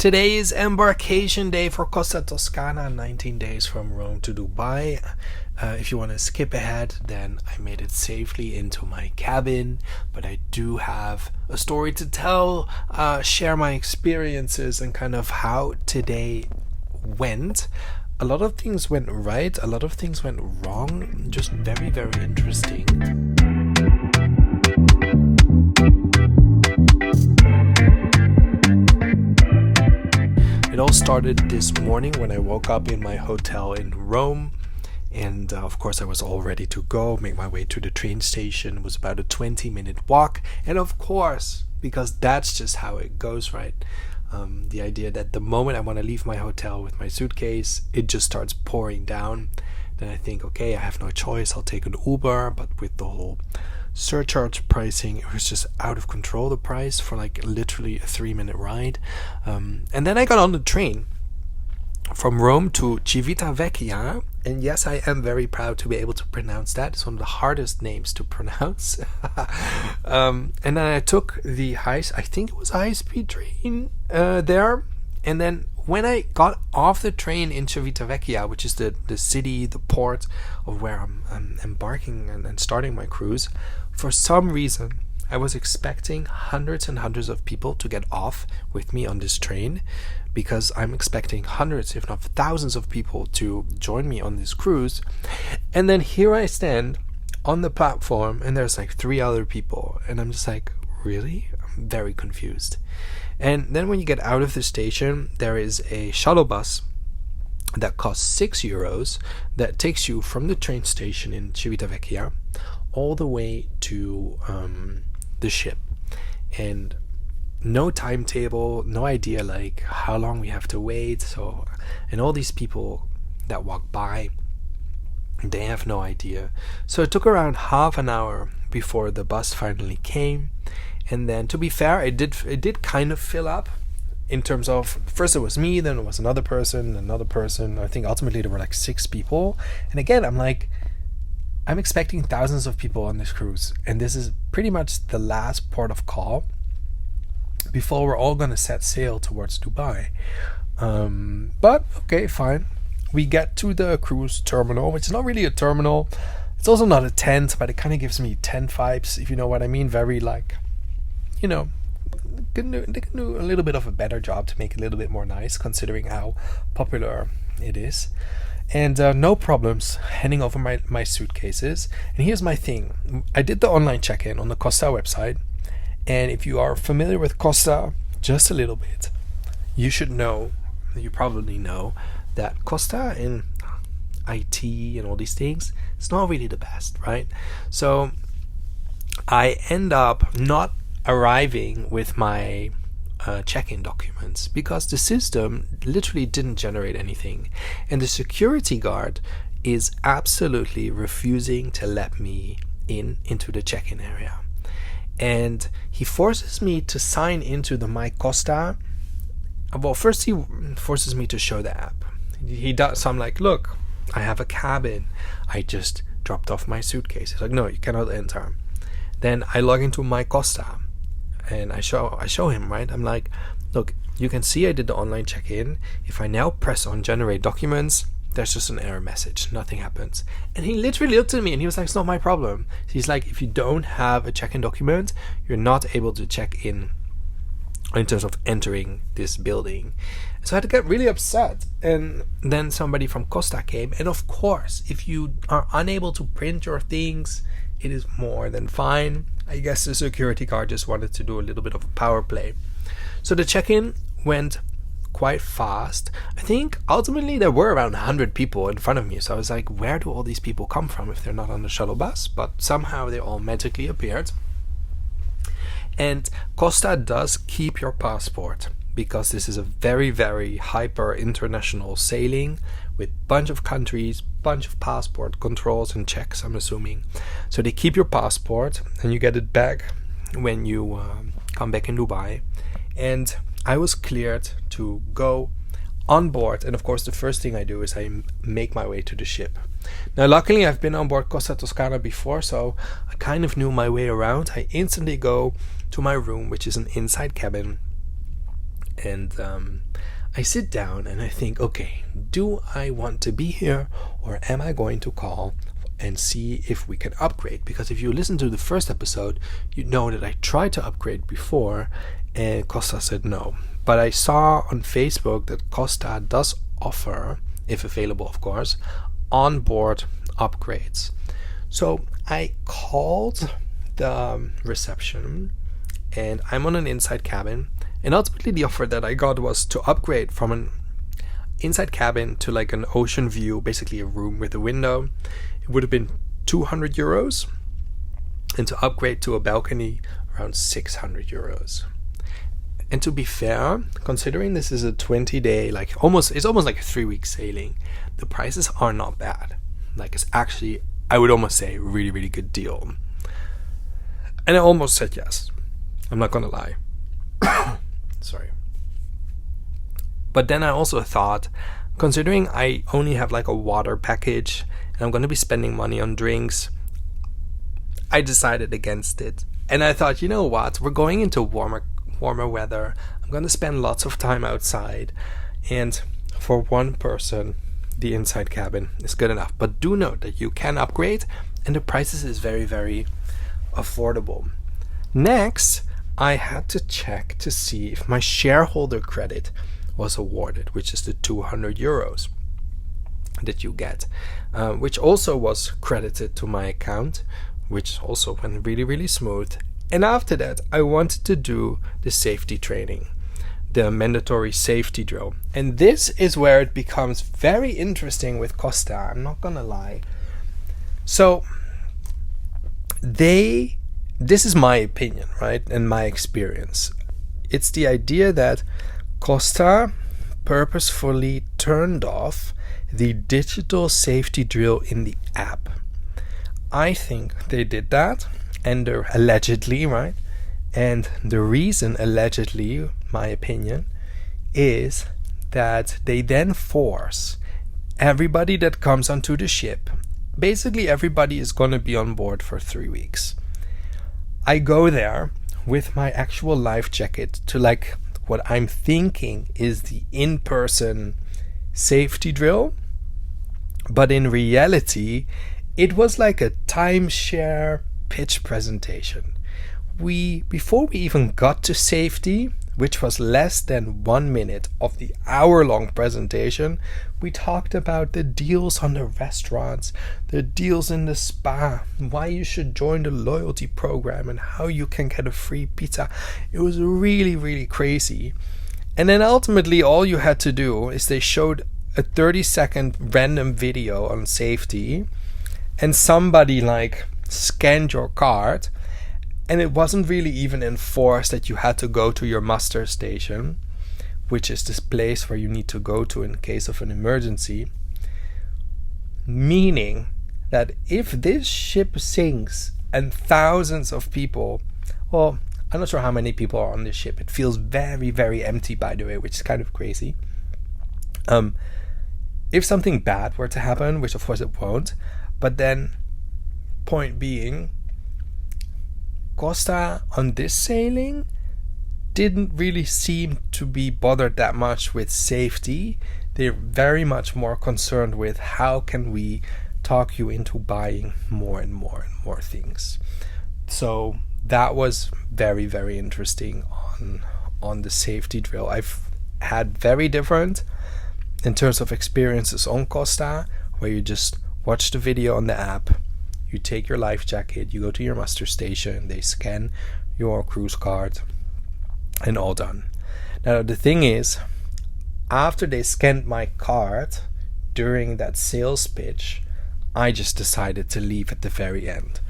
Today is embarkation day for Costa Toscana, 19 days from Rome to Dubai. If you want to skip ahead, then I made it safely into my cabin, but I do have a story to tell, share my experiences and kind of how today went. A lot of things went right, a lot of things went wrong, just very, very interesting. It all started this morning when I woke up in my hotel in Rome, and of course I was all ready to go, make my way to the train station. It was about a 20-minute walk, and of course, because that's just how it goes, right? The idea that the moment I want to leave my hotel with my suitcase, it just starts pouring down. Then I think, okay, I have no choice, I'll take an Uber, but with the whole surcharge pricing, it was just out of control, the price for like literally a 3-minute ride. And then I got on the train from Rome to Civitavecchia, and yes, I am very proud to be able to pronounce that. It's one of the hardest names to pronounce. And then I took the high-speed train there, and then when I got off the train in Civitavecchia, which is the city, the port of where I'm embarking and starting my cruise, for some reason I was expecting hundreds and hundreds of people to get off with me on this train, because I'm expecting hundreds, if not thousands of people to join me on this cruise. And then here I stand on the platform and there's like 3 other people, and I'm just like, really? I'm very confused. And then when you get out of the station, there is a shuttle bus that costs €6 that takes you from the train station in Civitavecchia all the way to the ship. And no timetable, no idea like how long we have to wait. So, and all these people that walk by, they have no idea. So it took around half an hour before the bus finally came. And then, to be fair, it did kind of fill up in terms of, first it was me, then it was another person. I think ultimately there were like 6 people. And again, I'm expecting thousands of people on this cruise, and this is pretty much the last port of call before we're all going to set sail towards Dubai. But okay, fine. We get to the cruise terminal, which is not really a terminal. It's also not a tent, but it kind of gives me tent vibes, if you know what I mean. Very like, you know, they can do a little bit of a better job to make it a little bit more nice, considering how popular it is. And no problems handing over my suitcases. And here's my thing. I did the online check-in on the Costa website. And if you are familiar with Costa just a little bit, you probably know that Costa in IT and all these things, it's not really the best, right? So I end up not arriving with my check-in documents because the system literally didn't generate anything, and the security guard is absolutely refusing to let me into the check-in area, and he forces me to sign into the My Costa. Well, first he forces me to show the app. He does. So I'm like, look, I have a cabin, I just dropped off my suitcase. He's like, no, you cannot enter. Then I log into My Costa and I show him, right? I'm like, look, you can see I did the online check-in. If I now press on generate documents, there's just an error message. Nothing happens. And he literally looked at me and he was like, it's not my problem. He's like, if you don't have a check-in document, you're not able to check in terms of entering this building. So I had to get really upset. And then somebody from Costa came. And of course, if you are unable to print your things, it is more than fine. I guess the security guard just wanted to do a little bit of a power play. So the check-in went quite fast. I think ultimately there were around 100 people in front of me. So I was like, where do all these people come from if they're not on the shuttle bus? But somehow they all magically appeared. And Costa does keep your passport because this is a very, very hyper international sailing with bunch of countries, bunch of passport controls and checks, I'm assuming. So they keep your passport and you get it back when you come back in Dubai. And I was cleared to go on board, and of course the first thing I do is I make my way to the ship. Now luckily I've been on board Costa Toscana before, so I kind of knew my way around. I instantly go to my room, which is an inside cabin, And I sit down and I think, okay, do I want to be here, or am I going to call and see if we can upgrade? Because if you listen to the first episode, you know that I tried to upgrade before and Costa said no. But I saw on Facebook that Costa does offer, if available of course, onboard upgrades. So I called the reception, and I'm on an inside cabin, and ultimately the offer that I got was to upgrade from an inside cabin to like an ocean view, basically a room with a window. It would have been 200 euros, and to upgrade to a balcony around 600 euros. And to be fair, considering this is a 20-day, it's almost like a 3-week sailing, the prices are not bad. Like, it's actually, I would almost say, a really, really good deal. And I almost said yes. I'm not gonna lie. Sorry. But then I also thought, considering I only have like a water package and I'm gonna be spending money on drinks, I decided against it. And I thought, you know what? We're going into warmer weather. I'm gonna spend lots of time outside, and for one person, the inside cabin is good enough. But do note that you can upgrade, and the prices is very, very affordable. Next, I had to check to see if my shareholder credit was awarded, which is the 200 euros that you get, which also was credited to my account, which also went really, really smooth. And after that, I wanted to do the safety training, the mandatory safety drill. And this is where it becomes very interesting with Costa, I'm not gonna lie. So this is my opinion, right, and my experience. It's the idea that Costa purposefully turned off the digital safety drill in the app. I think they did that, and they're allegedly, right? And the reason, allegedly, my opinion, is that they then force everybody that comes onto the ship. Basically, everybody is going to be on board for 3 weeks. I go there with my actual life jacket to like what I'm thinking is the in-person safety drill, but in reality, it was like a timeshare pitch presentation. Before we even got to safety, which was less than 1 minute of the hour-long presentation, we talked about the deals on the restaurants, the deals in the spa, why you should join the loyalty program, and how you can get a free pizza. It was really, really crazy. And then ultimately all you had to do is they showed a 30-second random video on safety, and somebody like scanned your card, and it wasn't really even enforced that you had to go to your muster station, which is this place where you need to go to in case of an emergency. Meaning that if this ship sinks and thousands of people, well, I'm not sure how many people are on this ship. It feels very, very empty, by the way, which is kind of crazy. If something bad were to happen, which of course it won't, but then, point being, Costa on this sailing didn't really seem to be bothered that much with safety. They're very much more concerned with how can we talk you into buying more and more and more things. So that was very, very interesting on the safety drill. I've had very different in terms of experiences on Costa, where you just watch the video on the app, you take your life jacket, you go to your muster station, they scan your cruise card, and all done. Now the thing is, after they scanned my card during that sales pitch, I just decided to leave at the very end.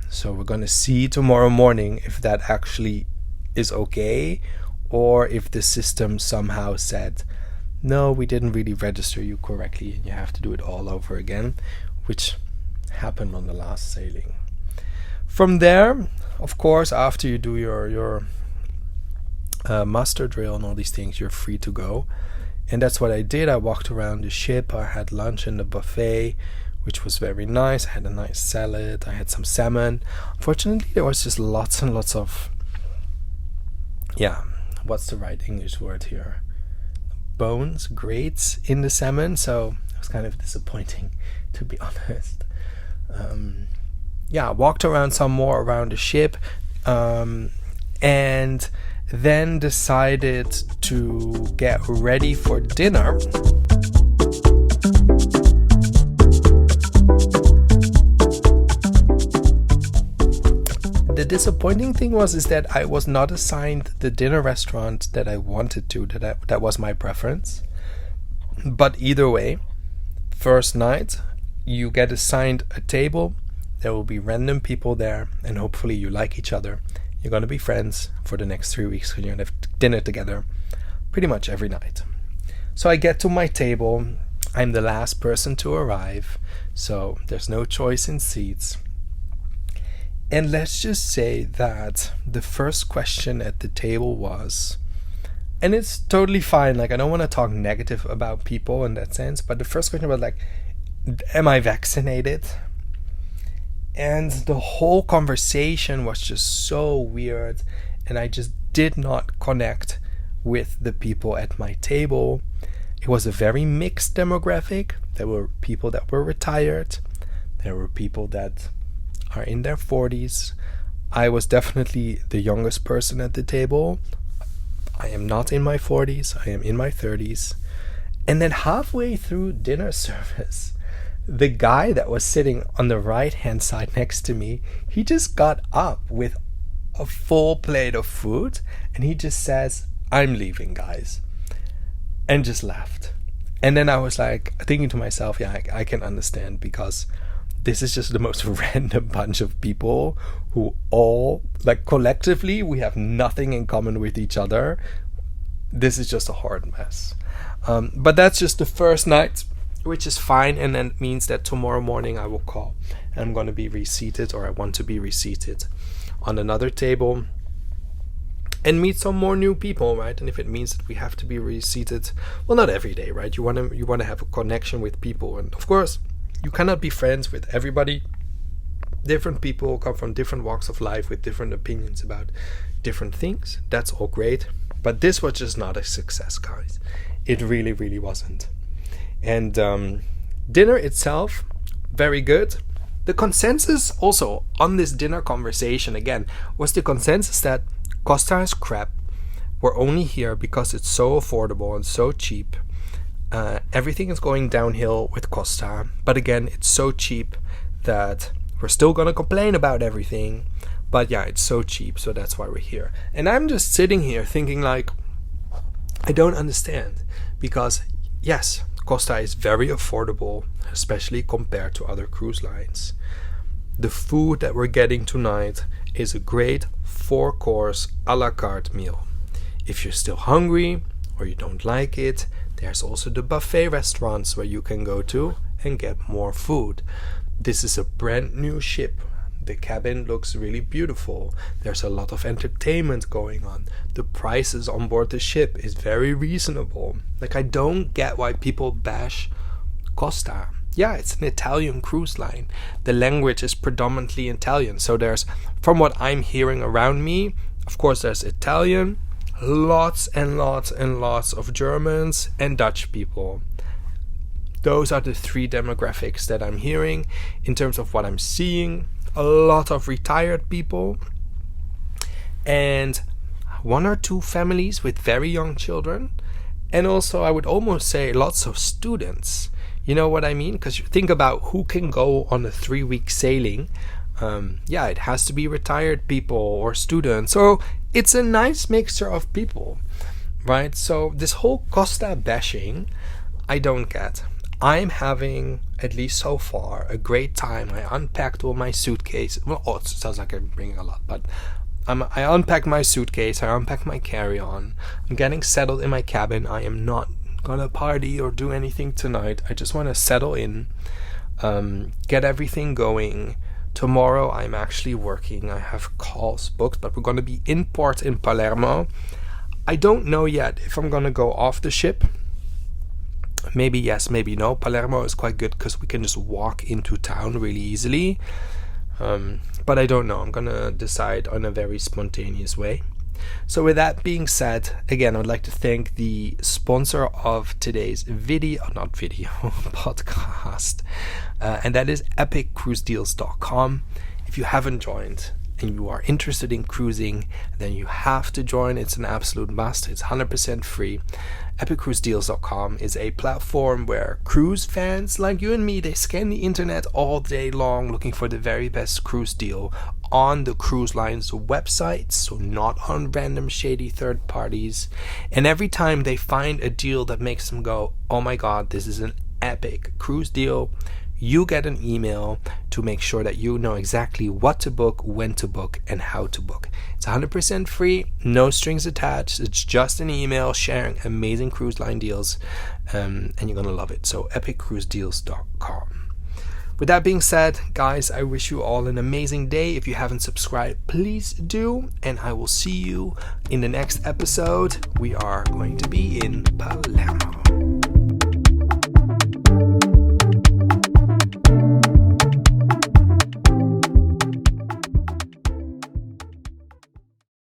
So we're gonna see tomorrow morning if that actually is okay, or if the system somehow said, no, we didn't really register you correctly and you have to do it all over again, which happened on the last sailing. From there, of course, after you do your muster drill and all these things, you're free to go. And that's what I did. I walked around the ship. I had lunch in the buffet, which was very nice. I had a nice salad. I had some salmon. Unfortunately, there was just lots and lots of what's the right English word here? Bones, grates in the salmon. So it was kind of disappointing, to be honest. Walked around some more around the ship, and then decided to get ready for dinner. The disappointing thing is that I was not assigned the dinner restaurant that I wanted to, that was my preference. But either way, first night, you get assigned a table. There will be random people there, and hopefully you like each other. You're going to be friends for the next 3 weeks, and you're going to have dinner together pretty much every night. So I get to my table. I'm the last person to arrive, so there's no choice in seats. And let's just say that the first question at the table was, and it's totally fine, like I don't want to talk negative about people in that sense, but the first question was like, am I vaccinated? And the whole conversation was just so weird, and I just did not connect with the people at my table. It was a very mixed demographic. There were people that were retired. There were people that are in their 40s. I was definitely the youngest person at the table. I am not in my 40s. I am in my 30s. And then halfway through dinner service, the guy that was sitting on the right-hand side next to me, he just got up with a full plate of food, and he just says, "I'm leaving, guys," and just left. And then I was like thinking to myself, I can understand, because this is just the most random bunch of people who all, like, collectively, we have nothing in common with each other. This is just a hard mess. But that's just the first night, which is fine. And then it means that tomorrow morning I will call, and I'm going to be reseated, or I want to be reseated on another table and meet some more new people, right? And if it means that we have to be reseated, well, not every day, right? You want to have a connection with people, and of course, you cannot be friends with everybody. Different people come from different walks of life with different opinions about different things. That's all great. But this was just not a success, guys. It really, really wasn't. And dinner itself, very good. The consensus also on this dinner conversation, again, was the consensus that Costa is crap. We're only here because it's so affordable and so cheap. Everything is going downhill with Costa, but again, it's so cheap that we're still gonna complain about everything. But yeah, it's so cheap, so that's why we're here. And I'm just sitting here thinking, like, I don't understand, because yes, Costa is very affordable, especially compared to other cruise lines. The food that we're getting tonight is a great 4-course a la carte meal. If you're still hungry or you don't like it, there's also the buffet restaurants where you can go to and get more food. This is a brand new ship. The cabin looks really beautiful. There's a lot of entertainment going on. The prices on board the ship is very reasonable. Like, I don't get why people bash Costa. Yeah, it's an Italian cruise line. The language is predominantly Italian. So there's, from what I'm hearing around me, of course there's Italian, lots and lots and lots of Germans and Dutch people. Those are the 3 demographics that I'm hearing. In terms of what I'm seeing, a lot of retired people and 1 or 2 families with very young children, and also I would almost say lots of students. You know what I mean? Because you think about who can go on a 3-week sailing. It has to be retired people or students. So it's a nice mixture of people, right? So this whole Costa bashing, I don't get. I'm having, at least so far, a great time. I unpacked all my suitcase. Well, it sounds like I'm bringing a lot, but I unpacked my suitcase. I unpacked my carry-on. I'm getting settled in my cabin. I am not gonna party or do anything tonight. I just want to settle in, get everything going. Tomorrow I'm actually working. I have calls booked, but we're going to be in port in Palermo. I don't know yet if I'm going to go off the ship. Maybe yes, maybe no. Palermo is quite good because we can just walk into town really easily. But I don't know. I'm going to decide on a very spontaneous way. So with that being said, again, I would like to thank the sponsor of today's podcast, and that is epiccruisedeals.com. If you haven't joined and you are interested in cruising, then you have to join. It's an absolute must. It's 100% free. epiccruisedeals.com is a platform where cruise fans like you and me, they scan the internet all day long looking for the very best cruise deal on the cruise line's websites, so not on random shady third parties. And every time they find a deal that makes them go, oh my god, this is an epic cruise deal, you get an email to make sure that you know exactly what to book, when to book, and how to book. It's 100% free, no strings attached. It's just an email sharing amazing cruise line deals, and you're going to love it. So epiccruisedeals.com. With that being said, guys, I wish you all an amazing day. If you haven't subscribed, please do. And I will see you in the next episode. We are going to be in